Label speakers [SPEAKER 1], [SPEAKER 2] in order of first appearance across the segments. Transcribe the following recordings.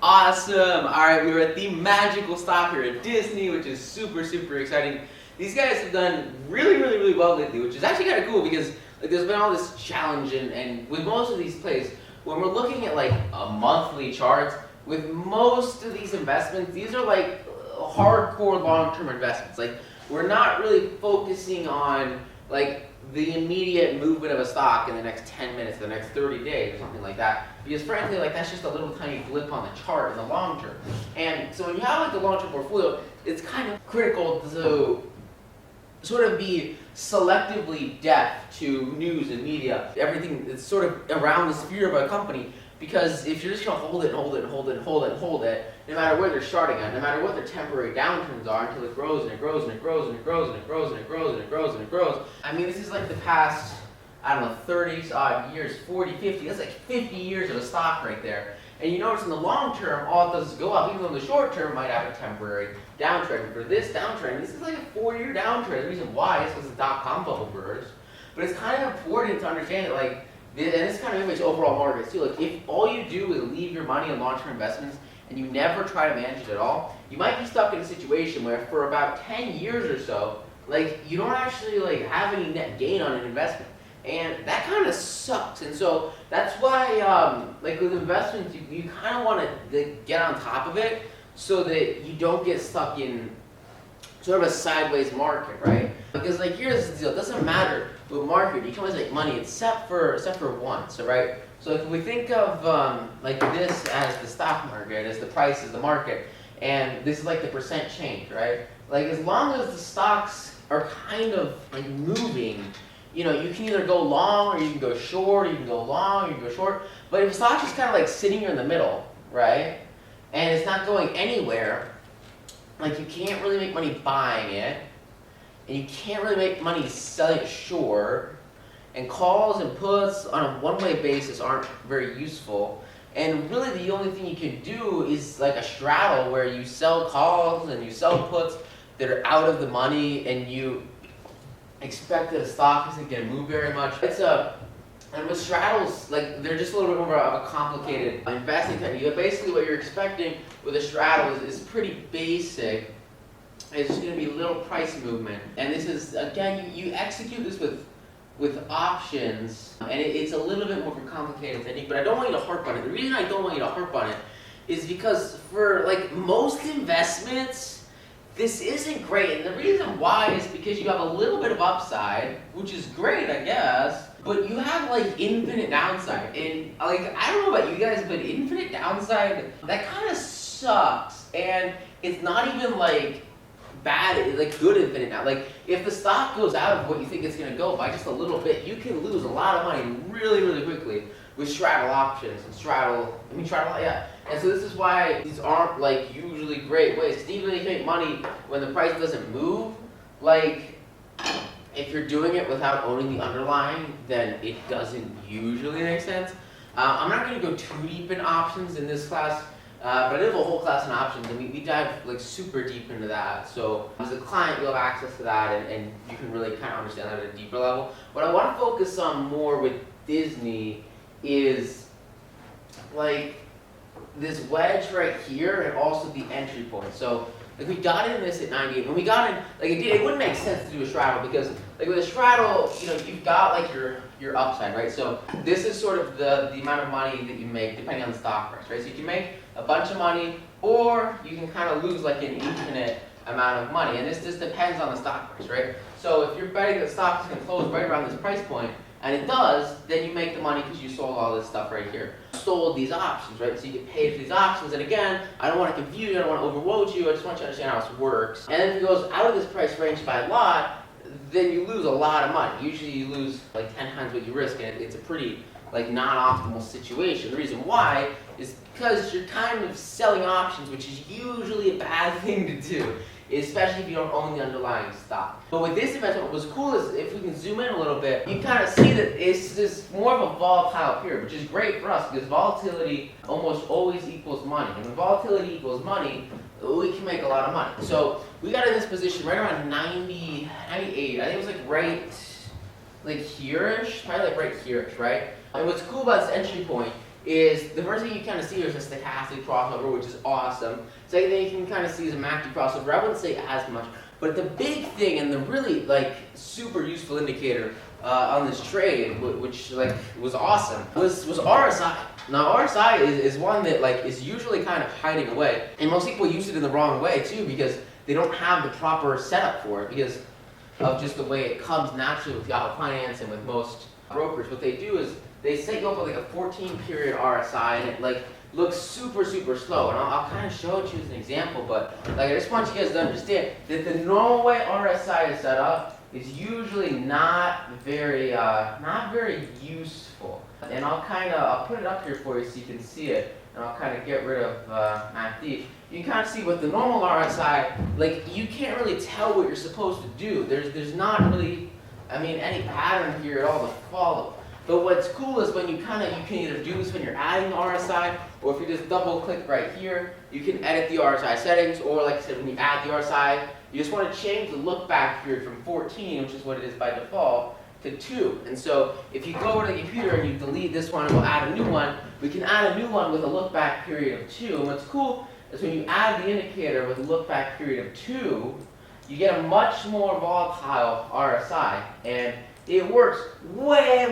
[SPEAKER 1] Awesome! Alright, we were at the magical stop here at Disney, which is super, super exciting. These guys have done really well lately, which is actually kind of cool because like there's been all this challenge and with most of these plays, when we're looking at like a monthly chart, with most of these investments, these are like hardcore long-term investments. Like we're not really focusing on like the immediate movement of a stock in the next 10 minutes, the next 30 days, or something like that. Because frankly, like that's just a little tiny blip on the chart in the long term. And so when you have like the long-term portfolio, it's kind of critical to sort of be selectively deaf to news and media, everything that's sort of around the sphere of a company. Because if you're just gonna hold it, no matter where they're starting at, no matter what their temporary downturns are, until it grows and it grows and it grows and it grows and it grows and it grows and it grows and it grows. I mean, this is like the past, I don't know, 30 odd years, 40, 50, that's like 50 years of a stock right there. And you notice in the long term, all it does is go up, even though the short term might have a temporary downtrend. And for this downtrend, this is like a 4-year downtrend. The reason why is because the dot-com bubble burst. But it's kind of important to understand that, like, and this kind of impacts overall markets too. Like, if all you do is leave your money in long-term investments and you never try to manage it at all, you might be stuck in a situation where for about 10 years or so, like, you don't actually like have any net gain on an investment. And that kind of sucks. And so that's why, like with investments, you kind of want to get on top of it so that you don't get stuck in sort of a sideways market, right? Because like here's the deal, it doesn't matter with market, you can always make money except for one. So right, so if we think of like this as the stock market, as the price is the market, and this is like the percent change, right? Like as long as the stocks are kind of like moving, you know, you can either go long or you can go short, or you can go long or you can go short. But if the stock's just kind of like sitting here in the middle, right, and it's not going anywhere, like you can't really make money buying it, and you can't really make money selling it short, and calls and puts on a one-way basis aren't very useful. And really the only thing you can do is like a straddle where you sell calls and you sell puts that are out of the money and you expect that the stock isn't going to move very much. And with straddles, like they're just a little bit more of a complicated investing technique. But basically what you're expecting with a straddle is pretty basic. It's just going to be a little price movement. And this is, again, you execute this with options, and it's a little bit more of a complicated technique, but I don't want you to harp on it. The reason I don't want you to harp on it is because for like most investments, this isn't great. And the reason why is because you have a little bit of upside, which is great, I guess, but you have like infinite downside. And like, I don't know about you guys, but infinite downside, that kind of sucks. And it's not even like bad, like good infinite now. Like if the stock goes out of what you think it's going to go by just a little bit, you can lose a lot of money really quickly with straddle options and straddle, yeah. And so this is why these aren't like usually great ways. Because even if you make money when the price doesn't move, like if you're doing it without owning the underlying, then it doesn't usually make sense. I'm not going to go too deep in options in this class. But I did have a whole class on options, and we dive like super deep into that. So as a client, you'll have access to that, and you can really kind of understand that at a deeper level. What I want to focus on more with Disney is like this wedge right here, and also the entry point. So like we got in this at 98. When we got in, like it wouldn't make sense to do a straddle because like with a straddle, you know, you've got like your upside, right? So this is sort of the amount of money that you make depending on the stock price, right? So you can make a bunch of money, or you can kind of lose like an infinite amount of money, and this just depends on the stock price, right? So if you're betting that the stock is going to close right around this price point, and it does, then you make the money because you sold all this stuff right here. Sold these options, right? So you get paid for these options, and again, I don't want to confuse you, I don't want to overload you, I just want you to understand how this works. And if it goes out of this price range by a lot, then you lose a lot of money. Usually you lose like 10 times what you risk, and it's a pretty like non-optimal situation. The reason why is because you're kind of selling options, which is usually a bad thing to do, especially if you don't own the underlying stock. But with this investment, what was cool is if we can zoom in a little bit, you kind of see that it's just more of a volatile period, which is great for us because volatility almost always equals money. And when volatility equals money, we can make a lot of money. So we got in this position right around 98. I think it was like right like here-ish, probably like right here-ish, right? And what's cool about this entry point is the first thing you kind of see is a stochastic crossover, which is awesome. Second thing you can kind of see is a MACD crossover. I wouldn't say as much, but the big thing and the really like super useful indicator on this trade, which like was awesome, was RSI. Now RSI is one that like is usually kind of hiding away, and most people use it in the wrong way too because they don't have the proper setup for it because of just the way it comes naturally with Yahoo Finance and with most brokers. What they do is they set you up with like a 14-period RSI, and it like looks super slow. And I'll kind of show it to you as an example, but like I just want you guys to understand that the normal way RSI is set up is usually not very useful. And I'll put it up here for you so you can see it, and I'll kind of get rid of MACD. You can kind of see with the normal RSI, like you can't really tell what you're supposed to do. There's not really, any pattern here at all to follow. But what's cool is when you can either do this when you're adding the RSI, or if you just double click right here, you can edit the RSI settings, or like I said, when you add the RSI, you just want to change the look back period from 14, which is what it is by default, to 2. And so if you go over to the computer and you delete this one and we'll add a new one, we can add a new one with a look back period of 2. And what's cool is when you add the indicator with a look back period of 2, you get a much more volatile RSI. And it works way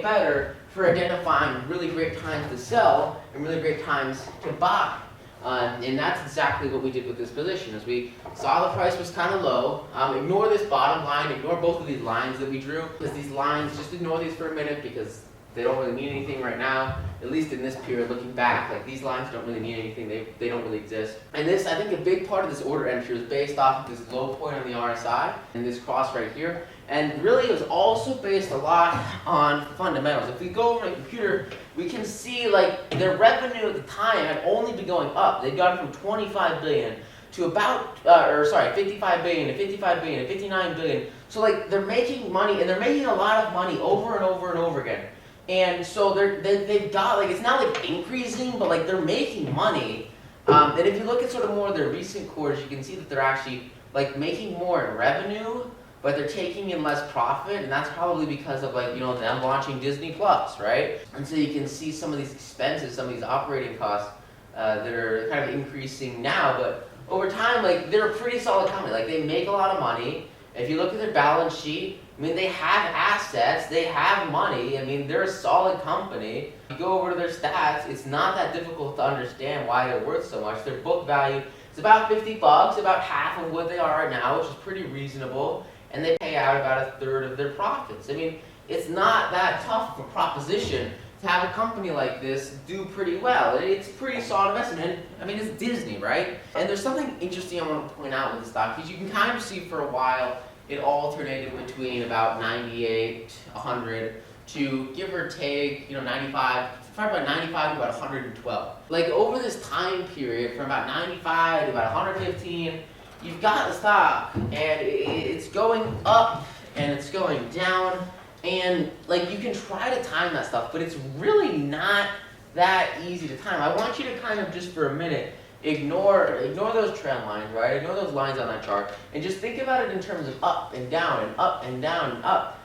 [SPEAKER 1] better for identifying really great times to sell and really great times to buy. And that's exactly what we did with this position. As we saw the price was kind of low, ignore this bottom line, ignore both of these lines that we drew, because these lines, just ignore these for a minute because they don't really mean anything right now, at least in this period looking back. Like these lines don't really mean anything, they don't really exist. And this, I think a big part of this order entry was based off of this low point on the RSI and this cross right here. And really it was also based a lot on fundamentals. If we go over to the computer, we can see like their revenue at the time had only been going up. They'd gone from 25 billion to about, 55 billion to 55 billion to 59 billion. So like they're making money, and they're making a lot of money over and over and over again. And so they've got, like, it's not like increasing, but like they're making money. And if you look at sort of more of their recent quarters, you can see that they're actually like making more in revenue, but they're taking in less profit, and that's probably because of like, them launching Disney Plus, right? And so you can see some of these expenses, some of these operating costs that are kind of increasing now, but over time, like, they're a pretty solid company. Like, they make a lot of money. If you look at their balance sheet, they have assets, they have money, they're a solid company. You go over to their stats, it's not that difficult to understand why they're worth so much. Their book value is about $50, about half of what they are right now, which is pretty reasonable. And they pay out about 1/3 of their profits. It's not that tough of a proposition to have a company like this do pretty well. It's a pretty solid investment. It's Disney, right? And there's something interesting I want to point out with the stock, because you can kind of see for a while it alternated between about 98, 100 to give or take, 95, from about 95 to about 112. Like over this time period, from about 95 to about 115, you've got the stock, and it's going up and it's going down, and like you can try to time that stuff, but it's really not that easy to time. I want you to kind of just for a minute ignore those trend lines, right? Ignore those lines on that chart, and just think about it in terms of up and down and up and down and up.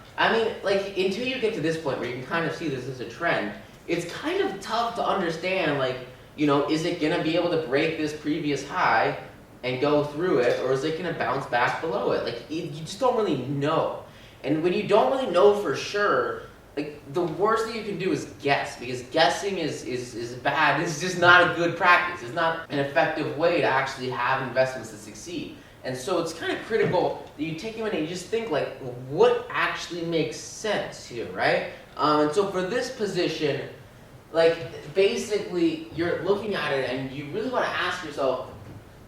[SPEAKER 1] Like until you get to this point where you can kind of see this as a trend, it's kind of tough to understand, like, is it gonna be able to break this previous high and go through it, or is it going to bounce back below it? Like, you just don't really know. And when you don't really know for sure, like, the worst thing you can do is guess, because guessing is bad. It's just not a good practice. It's not an effective way to actually have investments that succeed. And so it's kind of critical that you take a minute and you just think, like, what actually makes sense here, right? And so for this position, like, basically, you're looking at it and you really want to ask yourself,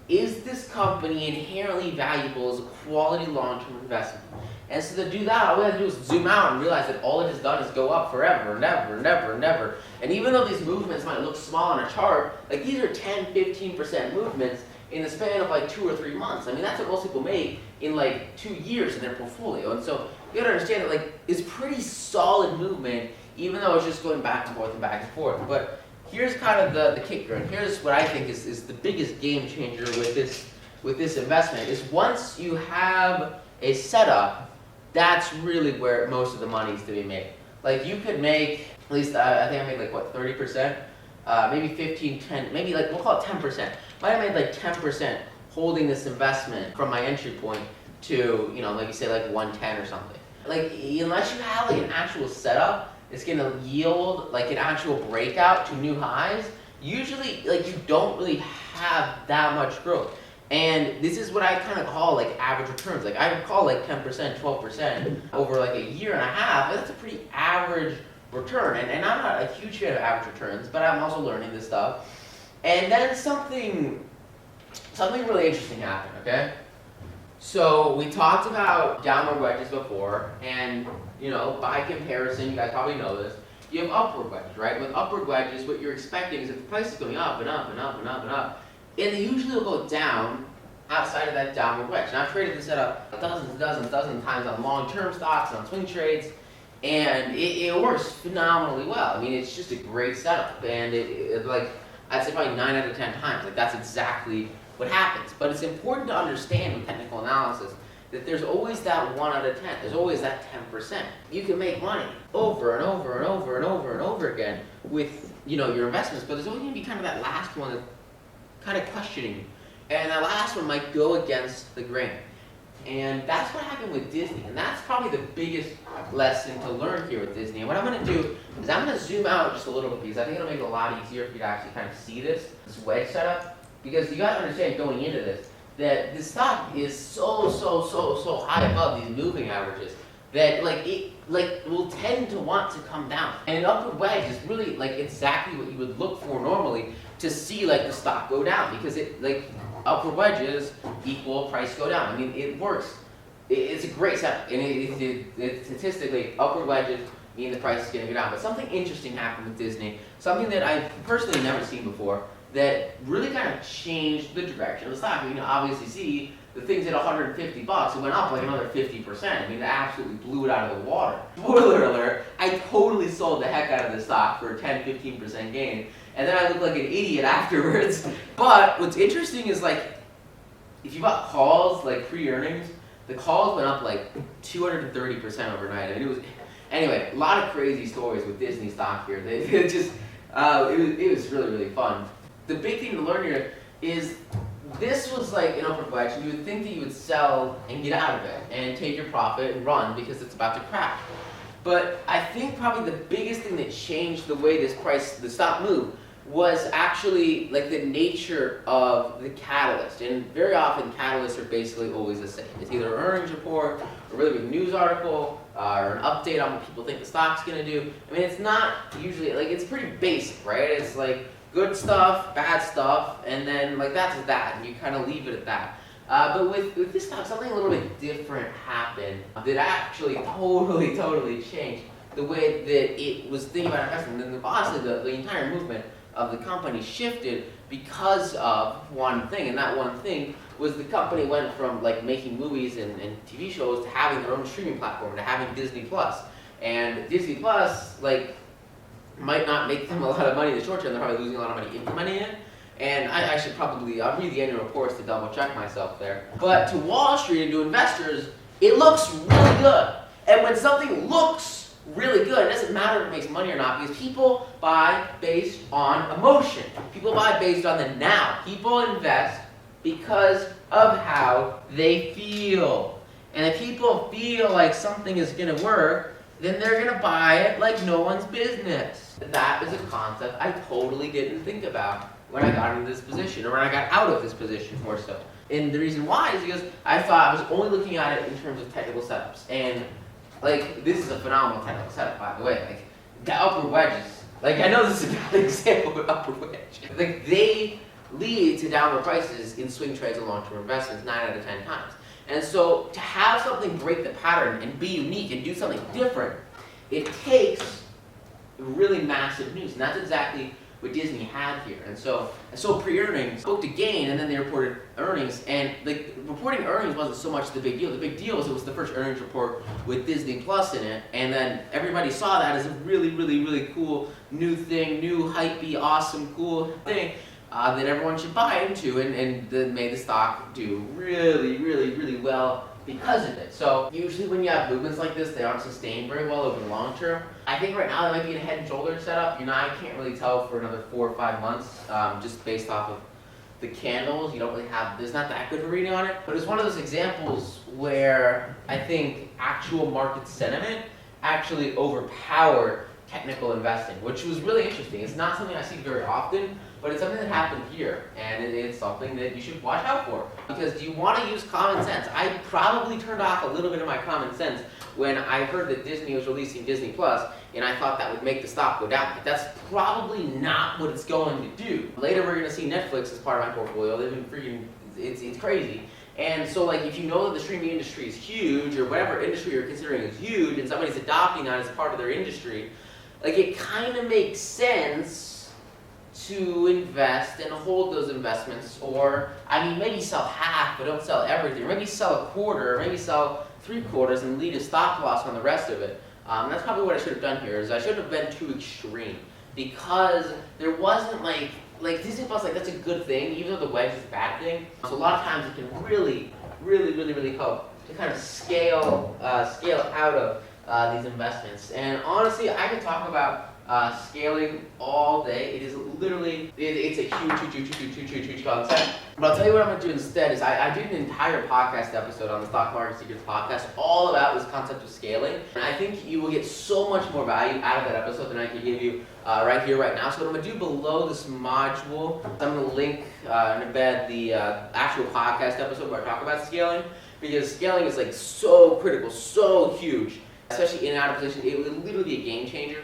[SPEAKER 1] is this company inherently valuable as a quality long-term investment? And so to do that, all we have to do is zoom out and realize that all it has done is go up forever and ever and ever and ever. And even though these movements might look small on a chart, like these are 10, 15% movements in the span of like 2 or 3 months. That's what most people make in like 2 years in their portfolio. And so you gotta understand that like it's pretty solid movement, even though it's just going back and forth and back and forth. But here's kind of the kicker, and here's what I think is the biggest game changer with this investment, is once you have a setup, that's really where most of the money is to be made. Like you could make, at least I think I made like what, 30%? Maybe 15, 10, maybe like, we'll call it 10%. Might have made like 10% holding this investment from my entry point to, like you say like 110 or something. Like unless you have like an actual setup, it's gonna yield like an actual breakout to new highs. Usually like you don't really have that much growth. And this is what I kind of call like average returns. Like I would call like 10%, 12% over like a year and a half. That's a pretty average return. And I'm not a huge fan of average returns, but I'm also learning this stuff. And then something really interesting happened, okay? So we talked about downward wedges before, and by comparison, you guys probably know this, you have upward wedges, right? With upward wedges, what you're expecting is if the price is going up and up and up and up and up, and they usually will go down outside of that downward wedge. And I've traded this setup dozens times on long-term stocks, on swing trades, and it works phenomenally well. I mean, it's just a great setup, and it like, I'd say probably 9 out of 10 times, like that's exactly what happens. But it's important to understand with technical analysis that there's always that 1 out of 10. There's always that 10%. You can make money over and over and over and over and over again with your investments, but there's always going to be kind of that last one that's kind of questioning you. And that last one might go against the grain. And that's what happened with Disney. And that's probably the biggest lesson to learn here with Disney. And what I'm going to do is I'm going to zoom out just a little bit because I think it'll make it a lot easier for you to actually kind of see this wedge setup. Because you got to understand going into this that the stock is so high above these moving averages that it will tend to want to come down. And an upward wedge is really like exactly what you would look for normally to see like the stock go down, because it upward wedges equal price go down. I mean, it works. It's a great setup, and it statistically upward wedges mean the price is going to go down. But something interesting happened with Disney, something that I've personally never seen before, that really kind of changed the direction of the stock. You can obviously see the thing's at $150, it went up like another 50%. I mean, it absolutely blew it out of the water. Spoiler alert, I totally sold the heck out of the stock for a 10-15% gain, and then I looked like an idiot afterwards. But what's interesting is like, if you bought calls like pre-earnings, the calls went up like 230% overnight. I mean, it was, anyway, a lot of crazy stories with Disney stock here. It was really fun. The big thing to learn here is this was like an upward wedge, and you would think that you would sell and get out of it and take your profit and run because it's about to crash. But I think probably the biggest thing that changed the way the stock moved was actually like the nature of the catalyst. And very often catalysts are basically always the same. It's either an earnings report, a really big news article, or an update on what people think the stock's gonna do. I mean, it's not usually, like, it's pretty basic, right? It's like good stuff, bad stuff, and then like that's that, and you kind of leave it at that. But with this stock, something a little bit different happened that actually totally changed the way that it was thinking about investment. And honestly, the entire movement of the company shifted because of one thing, and that one thing was the company went from like making movies and TV shows to having their own streaming platform, to having Disney Plus. And Disney Plus, like, might not make them a lot of money in the short term. They're probably losing a lot of money implementing it. And I should probably, I'll read the annual reports to double check myself there. But to Wall Street and to investors, it looks really good. And when something looks really good, it doesn't matter if it makes money or not, because people buy based on emotion. People buy based on the now. People invest because of how they feel. And if people feel like something is going to work, then they're going to buy it like no one's business. That is a concept I totally didn't think about when I got into this position, or when I got out of this position more so. And the reason why is because I thought I was only looking at it in terms of technical setups. And like, this is a phenomenal technical setup, by the way. Like, the upward wedges. Like, I know this is a bad example of upward wedge. Like, they lead to downward prices in swing trades and long-term investments 9 out of 10 times. And so to have something break the pattern and be unique and do something different, it takes really massive news. And that's exactly what Disney had here. And so pre-earnings booked a gain, and then they reported earnings. And like, reporting earnings wasn't so much the big deal. The big deal was it was the first earnings report with Disney Plus in it. And then everybody saw that as a really cool new thing, new hypey, awesome, cool thing. That everyone should buy into, and made the stock do really well because of it. So usually when you have movements like this, they aren't sustained very well over the long term. I think right now it might be a head and shoulder setup. I can't really tell for another 4 or 5 months, just based off of the candles. You don't really have, there's not that good of a reading on it. But it's one of those examples where I think actual market sentiment actually overpowered technical investing, which was really interesting. It's not something I see very often, but it's something that happened here, and it's something that you should watch out for. Because you want to use common sense. I probably turned off a little bit of my common sense when I heard that Disney was releasing Disney Plus, and I thought that would make the stock go down. But that's probably not what it's going to do. Later we're going to see Netflix as part of my portfolio. They've been freaking, it's crazy. And so like if you know that the streaming industry is huge, or whatever industry you're considering is huge, and somebody's adopting that as part of their industry, like it kind of makes sense to invest and hold those investments, or maybe sell half but don't sell everything, or maybe sell a quarter, or maybe sell 3/4 and leave a stop loss on the rest of it. That's probably what I should have done here, is I shouldn't have been too extreme, because there wasn't like Disney Plus, that's a good thing, even though the wedge is a bad thing. So a lot of times it can really help to kind of scale out of these investments. And honestly, I could talk about scaling all day. It is literally, it's a huge concept. But I'll tell you what I'm going to do instead is I did an entire podcast episode on the Stock Market Secrets podcast all about this concept of scaling. And I think you will get so much more value out of that episode than I can give you right here, right now. So what I'm going to do below this module, I'm going to link and embed the actual podcast episode where I talk about scaling, because scaling is so critical, so huge, especially in and out of position. It would literally be a game changer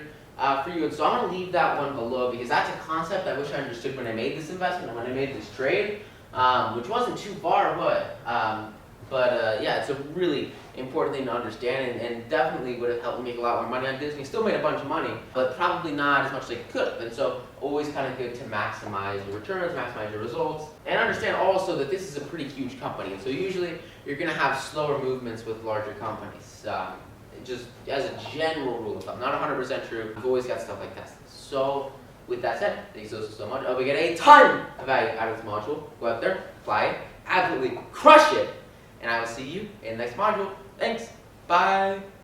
[SPEAKER 1] for you. And so I'm going to leave that one below, because that's a concept I wish I understood when I made this investment and when I made this trade, which wasn't too far away. Yeah, it's a really important thing to understand, and definitely would have helped me make a lot more money on Disney. Still made a bunch of money, but probably not as much as I could have. And so always kind of good to maximize your returns, maximize your results, and understand also that this is a pretty huge company. And so usually you're going to have slower movements with larger companies. Just as a general rule of thumb, not 100% true. I've always got stuff like that. So with that said, thanks so much. I hope we get a ton of value out of this module. Go out there, apply it, absolutely crush it, and I will see you in the next module. Thanks. Bye.